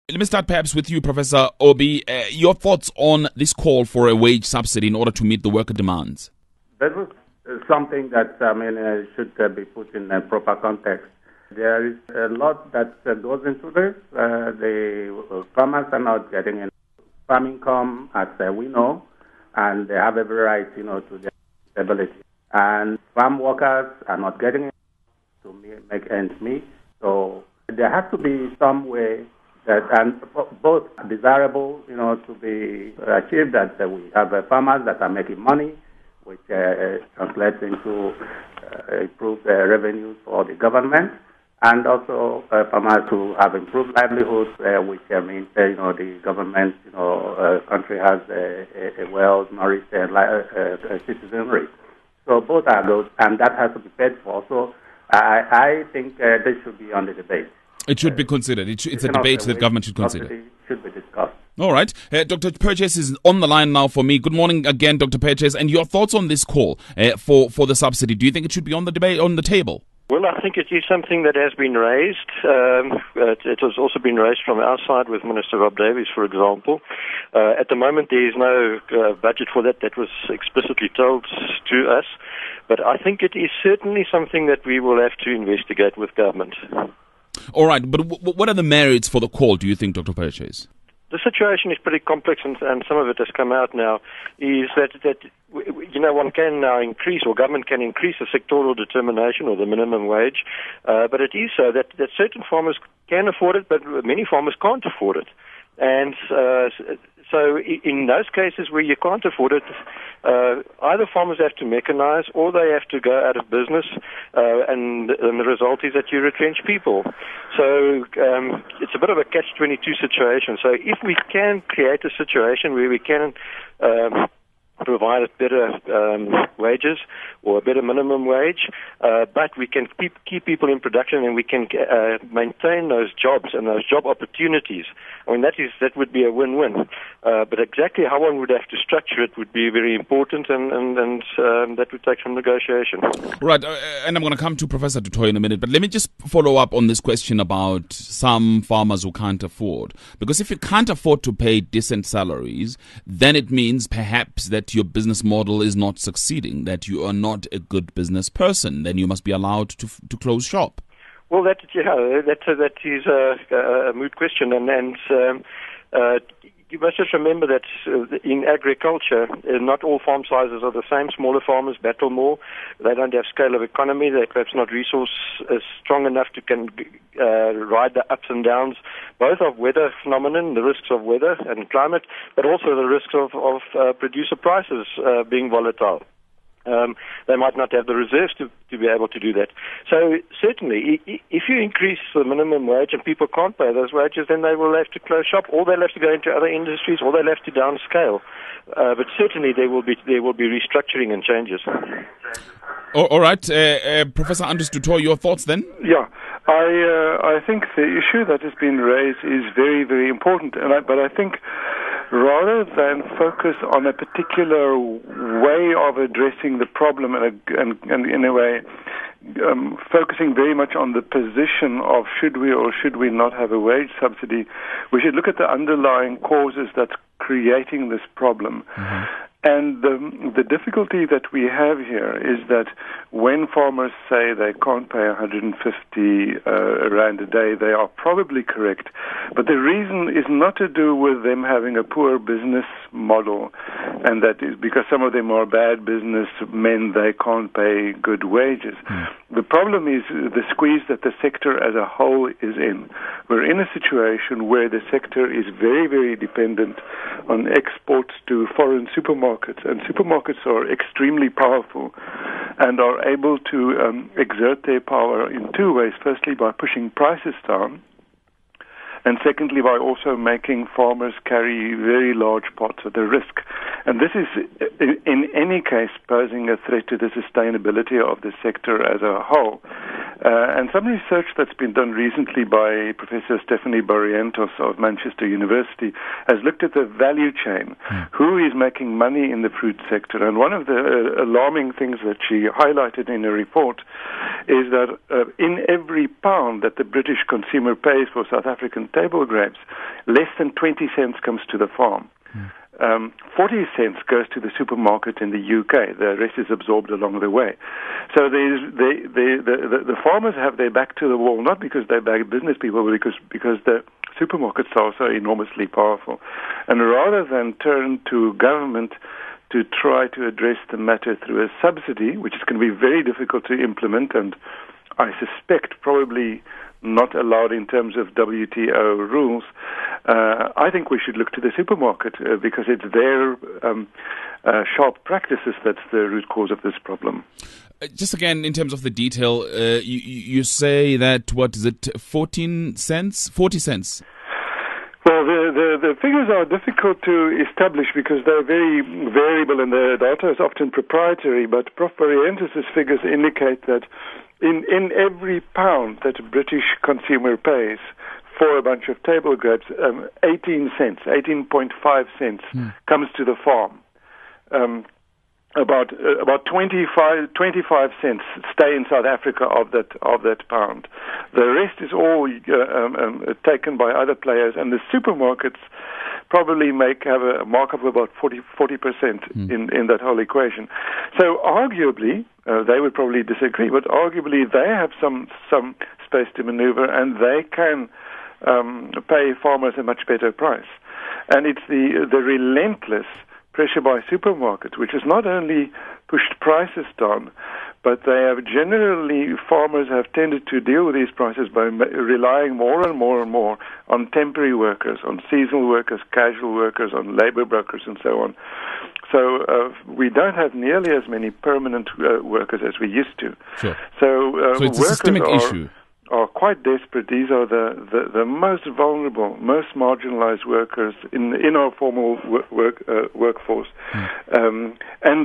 Let me start perhaps with you, Professor Obi. Your thoughts on this call for a wage subsidy in order to meet the worker demands? That was something that should be put in a proper context. There is a lot that goes into this. The farmers are not getting enough farm income, as we know, and they have every right, to their stability. And farm workers are not getting enough to make ends meet. So there has to be some way that, and both desirable, to be achieved, that we have farmers that are making money, which translates into improved revenues for the government, and also farmers who have improved livelihoods, which means the government, country has a well-nourished citizenry. So both are good, and that has to be paid for. So I think this should be on the debate. It should be considered. It's a debate that government should consider. Should be discussed. All right. Dr. Purchase is on the line now for me. Good morning again, Dr. Purchase. And your thoughts on this call for the subsidy? Do you think it should be on the table? Well, I think it is something that has been raised. It has also been raised from our side with Minister Rob Davies, for example. At the moment, there is no budget for that. That was explicitly told to us. But I think it is certainly something that we will have to investigate with government. All right. But what are the merits for the call, do you think, Dr. Purchase? The situation is pretty complex, and some of it has come out now, is that one can now increase, or government can increase the sectoral determination or the minimum wage, but it is so that certain farmers can afford it, but many farmers can't afford it. And so in those cases where you can't afford it, either farmers have to mechanize or they have to go out of business, and the result is that you retrench people. So it's a bit of a catch-22 situation. So if we can create a situation where we can provide better wages or a better minimum wage, but we can keep people in production and we can maintain those jobs and those job opportunities. I mean, that would be a win-win. But exactly how one would have to structure it would be very important, and that would take some negotiation. Right, and I'm going to come to Professor du Toit in a minute, but let me just follow up on this question about some farmers who can't afford. Because if you can't afford to pay decent salaries, then it means perhaps that your business model is not succeeding, that you are not a good business person. Then you must be allowed to close shop. Well, that is a moot question, and you must just remember that in agriculture, not all farm sizes are the same. Smaller farmers battle more. They don't have scale of economy. They're perhaps not resource strong enough to ride the ups and downs, both of weather phenomenon, the risks of weather and climate, but also the risks of producer prices being volatile. They might not have the reserves to be able to do that. So certainly, if you increase the minimum wage and people can't pay those wages, then they will have to close shop, or they'll have to go into other industries, or they'll have to downscale. But certainly there will be restructuring and changes. All right, Professor Andries du Toit, your thoughts then? Yeah. I think the issue that has been raised is very, very important, but I think rather than focus on a particular way of addressing the problem and in a way focusing very much on the position of should we or should we not have a wage subsidy, we should look at the underlying causes that's creating this problem. Mm-hmm. And the difficulty that we have here is that when farmers say they can't pay 150 rand a day, they are probably correct. But the reason is not to do with them having a poor business model, and that is because some of them are bad businessmen, they can't pay good wages. The problem is the squeeze that the sector as a whole is in. We're in a situation where the sector is very, very dependent on exports to foreign supermarkets, and supermarkets are extremely powerful and are able to exert their power in two ways. Firstly, by pushing prices down, and secondly, by also making farmers carry very large parts of the risk. And this is, in any case, posing a threat to the sustainability of the sector as a whole. And some research that's been done recently by Professor Stephanie Barrientos of Manchester University has looked at the value chain, who is making money in the fruit sector. And one of the alarming things that she highlighted in her report is that in every pound that the British consumer pays for South African table grapes, less than 20 cents comes to the farm. 40 cents goes to the supermarket in the UK. The rest is absorbed along the way. So the farmers have their back to the wall, not because they're bad business people, but because the supermarkets are so enormously powerful. And rather than turn to government to try to address the matter through a subsidy, which is going to be very difficult to implement, and I suspect probably not allowed in terms of WTO rules, I think we should look to the supermarket because it's their sharp practices that's the root cause of this problem. Just again, in terms of the detail, you say that, what is it, 14 cents? 40 cents? Well, the figures are difficult to establish because they're very variable and the data is often proprietary, but Prof. Barrientos' figures indicate that in every pound that a British consumer pays for a bunch of table grapes, 18.5 cents comes to the farm. About 25 cents stay in South Africa of that pound. The rest is all taken by other players, and the supermarkets probably have a markup of about 40% in that whole equation. So arguably, they would probably disagree, but arguably they have some space to maneuver, and they can pay farmers a much better price. And it's the relentless pressure by supermarkets, which has not only pushed prices down, but farmers have tended to deal with these prices by relying more and more and more on temporary workers, on seasonal workers, casual workers, on labor brokers, and so on. So we don't have nearly as many permanent workers as we used to. Sure. So it's a systemic issue. Are quite desperate. These are the most vulnerable, most marginalized workers in our formal workforce. And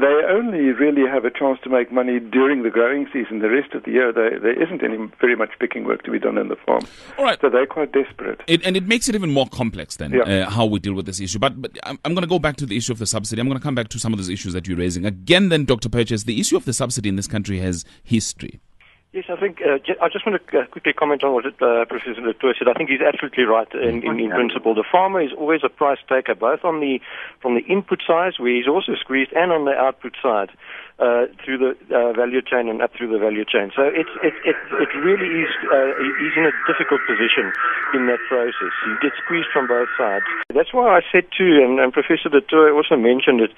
they only really have a chance to make money during the growing season. The rest of the year, there isn't any very much picking work to be done in the farm. All right. So they're quite desperate. And it makes it even more complex then, how we deal with this issue. But I'm going to go back to the issue of the subsidy. I'm going to come back to some of those issues that you're raising. Again, then, Dr. Purchase, the issue of the subsidy in this country has history. Yes, I think I just want to quickly comment on what Professor du Toit said. I think he's absolutely right in principle. The farmer is always a price taker, both from the input side, where he's also squeezed, and on the output side through the value chain and up through the value chain. So it really is he's in a difficult position in that process. He gets squeezed from both sides. That's why I said too, and Professor du Toit also mentioned it.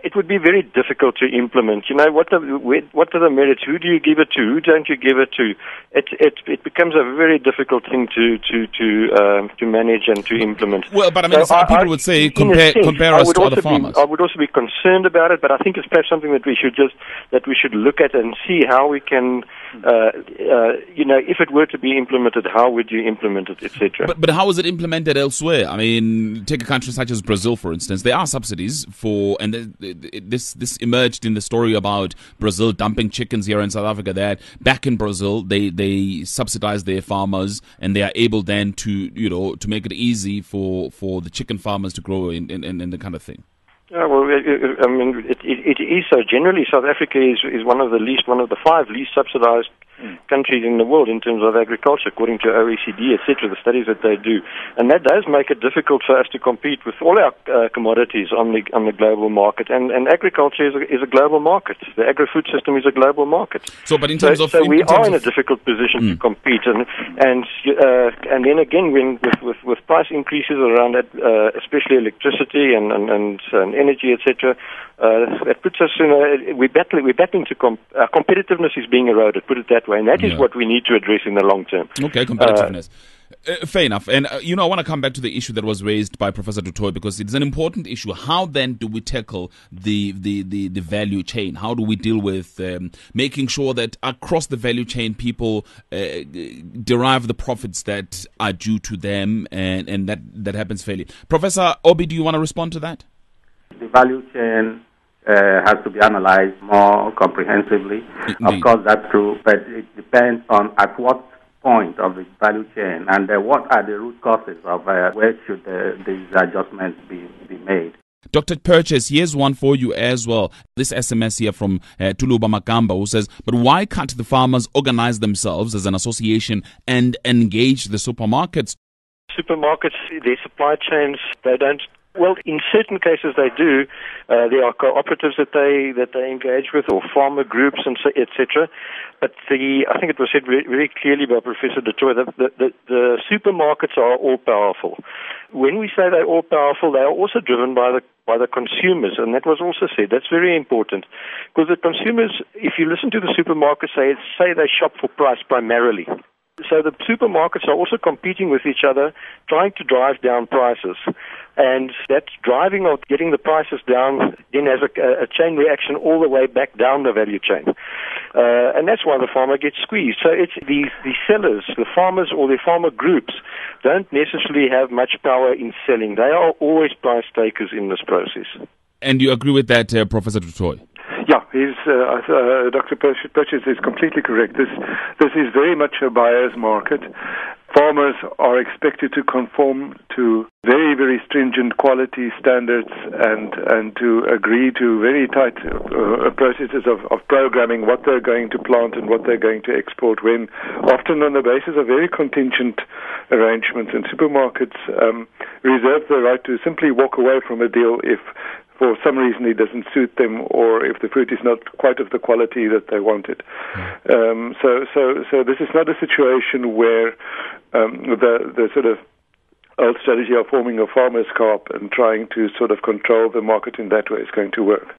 It would be very difficult to implement. You know, what are the merits? Who do you give it to? Who don't you give it to? It becomes a very difficult thing to manage and to implement. Well, but I mean, some people would say compare us to other farmers. I would also be concerned about it, but I think it's perhaps something that we should look at and see how we can, if it were to be implemented, how would you implement it, etc. But how is it implemented elsewhere? I mean, take a country such as Brazil, for instance. There are subsidies and this emerged in the story about Brazil dumping chickens here in South Africa. That back in Brazil, they subsidize their farmers, and they are able then to make it easy for the chicken farmers to grow and the kind of thing. Yeah, well, I mean, it is so. Generally, South Africa is one of the 5 least subsidized countries in the world in terms of agriculture, according to OECD, etc., the studies that they do. And that does make it difficult for us to compete with all our commodities on the global market. And agriculture is a global market. The agri-food system is a global market. So, but in terms of... we are in a difficult position to compete. And then again, when with price increases around that, especially electricity and energy, etc., that puts us in we're battling to competitiveness is being eroded, put it that way, and that is what we need to address in the long term. Okay, competitiveness. Fair enough. And, I want to come back to the issue that was raised by Professor du Toit, because it's an important issue. How then do we tackle the value chain? How do we deal with making sure that across the value chain people derive the profits that are due to them and that happens fairly? Professor Obi, do you want to respond to that? The value chain has to be analyzed more comprehensively. Indeed. Of course, that's true, but it depends on at what point of the value chain and what are the root causes of where should these adjustments be made. Dr. Purchase, here's one for you as well. This SMS here from Tuluba Makamba, who says, but why can't the farmers organize themselves as an association and engage the supermarkets? Supermarkets, their supply chains, they don't. Well, in certain cases they do. There are cooperatives that they engage with, or farmer groups, and so, etc. But I think it was said very clearly by Professor Du Toit that the supermarkets are all powerful. When we say they're all powerful, they are also driven by the consumers, and that was also said. That's very important, because the consumers, if you listen to the supermarkets, say they shop for price primarily. So the supermarkets are also competing with each other, trying to drive down prices. And that driving of getting the prices down then has a chain reaction all the way back down the value chain. And that's why the farmer gets squeezed. So it's the sellers, the farmers or the farmer groups don't necessarily have much power in selling. They are always price takers in this process. And you agree with that, Professor Du Toit? Yeah, Dr. Purchase is completely correct. This is very much a buyer's market. Farmers are expected to conform to very, very stringent quality standards and to agree to very tight processes of programming what they're going to plant and what they're going to export, when often on the basis of very contingent arrangements. And supermarkets reserve the right to simply walk away from a deal if for some reason it doesn't suit them, or if the fruit is not quite of the quality that they wanted. So this is not a situation where the sort of old strategy of forming a farmers' co-op and trying to sort of control the market in that way is going to work.